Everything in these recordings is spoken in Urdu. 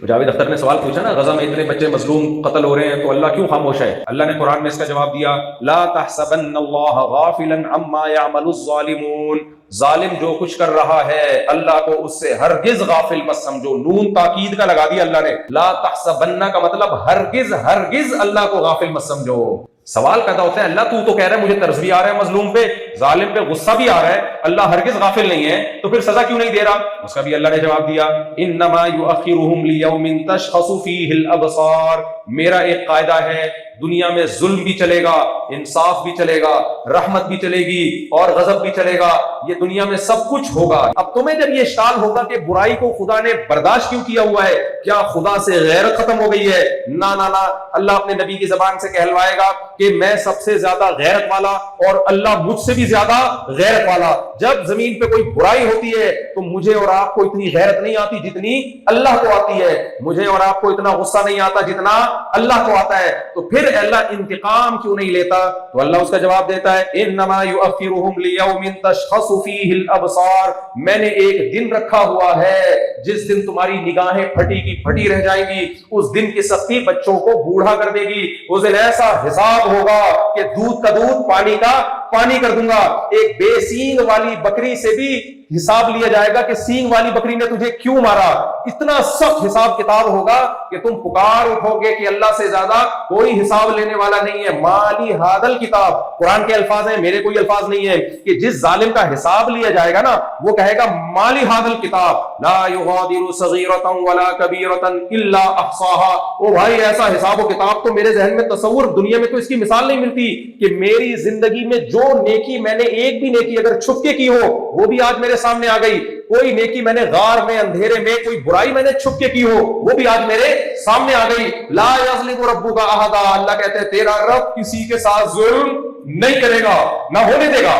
جاوید اختر نے سوال پوچھا نا، غزہ میں اتنے بچے مظلوم قتل ہو رہے ہیں تو اللہ کیوں خاموش ہے؟ اللہ نے قرآن میں اس کا جواب دیا، لا تحسبن اللہ غافلا عما يعمل الظالمون، ظالم جو کچھ کر رہا ہے اللہ کو اس سے ہرگز غافل مت سمجھو۔ نون تاکید کا لگا دیا اللہ نے، لا تحسبن کا مطلب ہرگز ہرگز اللہ کو غافل مت سمجھو۔ سوال پیدا ہوتا ہے اللہ تو کہہ رہا ہے مجھے ترس بھی آ رہا ہے مظلوم پہ، ظالم پہ غصہ بھی آ رہا ہے، اللہ ہرگز غافل نہیں ہے، تو پھر سزا کیوں نہیں دے رہا؟ اس کا بھی اللہ نے جواب دیا، انما یؤخرهم لیوم تشخص فیہ الابصار، میرا ایک قاعدہ ہے، دنیا میں ظلم بھی چلے گا، انصاف بھی چلے گا، رحمت بھی چلے گی اور غضب بھی چلے گا، یہ دنیا میں سب کچھ ہوگا۔ اب تمہیں جب یہ اشکال ہوگا کہ برائی کو خدا نے برداشت کیوں کیا ہوا ہے، کیا خدا سے غیرت ختم ہو گئی ہے؟ نہ نہ نہ، اللہ اپنے نبی کی زبان سے کہلوائے گا کہ میں سب سے زیادہ غیرت والا اور اللہ مجھ سے بھی زیادہ غیرت والا۔ جب زمین پہ کوئی برائی ہوتی ہے تو مجھے اور آپ کو اتنی غیرت نہیں آتی جتنی اللہ کو آتی ہے، مجھے اور آپ کو اتنا غصہ نہیں آتا جتنا اللہ کو آتا ہے، تو پھر اللہ انتقام کیوں نہیں لیتا؟ تو اللہ اس کا جواب دیتا ہے، انما یؤخرهم لیوم تشخص فیہ الابصار، میں نے ایک دن رکھا ہوا ہے جس دن تمہاری نگاہیں پھٹی کی پھٹی رہ جائیں گی، اس دن کی سختی بچوں کو بوڑھا کر دے گی، اس دن ایسا حساب ہوگا کہ دودھ کا دودھ پانی کا پانی کر دوں گا۔ ایک بے سینگ والی بکری سے بھی حساب لیا جائے گا کہ سینگ والی بکری نے تجھے کیوں مارا، اتنا سخت حساب کتاب ہوگا کہ تم پکار اٹھو گے کہ اللہ سے زیادہ کوئی حساب لینے والا نہیں ہے۔ مالی ہادل کتاب، قرآن کے الفاظ ہیں، میرے کوئی الفاظ نہیں ہے، کہ جس ظالم کا حساب لیا جائے گا نا وہ کہے گا مالی ہادل کتاب لا یغادر صغیرۃ ولا کبیرۃ الا احصاها۔ او بھائی ایسا حساب و کتاب تو میرے ذہن میں تصور، دنیا میں تو اس کی مثال نہیں ملتی کہ میری زندگی میں جو نیکی میں نے ایک بھی نیکی اگر چھپ کے کی ہو وہ بھی آج میرے سامنے آ گئی، کوئی نیکی میں نے غار میں اندھیرے میں، کوئی برائی میں نے چھپ کے کی ہو وہ بھی آج میرے سامنے آ گئی۔ لا یظلم ربک احدا، اللہ کہتے ہیں تیرا رب کسی کے ساتھ ظلم نہیں کرے گا، نہ ہونے دے گا۔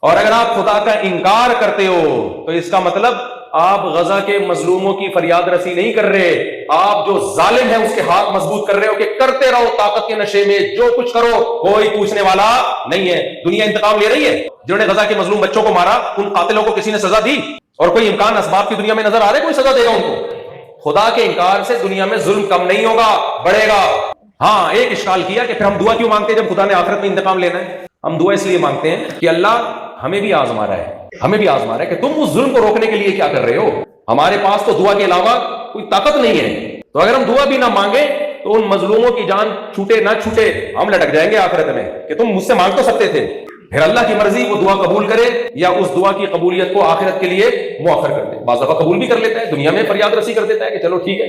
اور اگر آپ خدا کا انکار کرتے ہو تو اس کا مطلب آپ غزہ کے مظلوموں کی فریاد رسی نہیں کر رہے، آپ جو ظالم ہے اس کے ہاتھ مضبوط کر رہے ہو کہ کرتے رہو طاقت کے نشے میں، جو کچھ کرو کوئی پوچھنے والا نہیں ہے۔ دنیا انتقام لے رہی ہے، جنہوں نے غزہ کے مظلوم بچوں کو مارا ان قاتلوں کو کسی نے سزا دی؟ اور کوئی امکان اسباب کی دنیا میں نظر آ رہے کوئی سزا دے گا ان کو؟ خدا کے انکار سے دنیا میں ظلم کم نہیں ہوگا، بڑھے گا۔ ہاں ایک اشکال کیا کہ پھر ہم دعا کیوں مانگتے ہیں جب خدا نے آخرت میں انتقام لینا ہے؟ ہم دعا اس لیے مانگتے ہیں کہ اللہ ہمیں بھی آزما رہا ہے، ہمیں بھی آزما رہا ہے کہ تم اس ظلم کو روکنے کے لیے کیا کر رہے ہو۔ ہمارے پاس تو دعا کے علاوہ کوئی طاقت نہیں ہے، تو اگر ہم دعا بھی نہ مانگے تو ان مظلوموں کی جان چھوٹے نہ چھوٹے ہم لٹک جائیں گے آخرت میں کہ تم مجھ سے مانگ تو سکتے تھے۔ پھر اللہ کی مرضی وہ دعا قبول کرے یا اس دعا کی قبولیت کو آخرت کے لیے مؤخر کر دے۔ بعض دفعہ قبول بھی کر لیتا ہے، دنیا میں فریاد رسی کر دیتا ہے کہ چلو ٹھیک ہے۔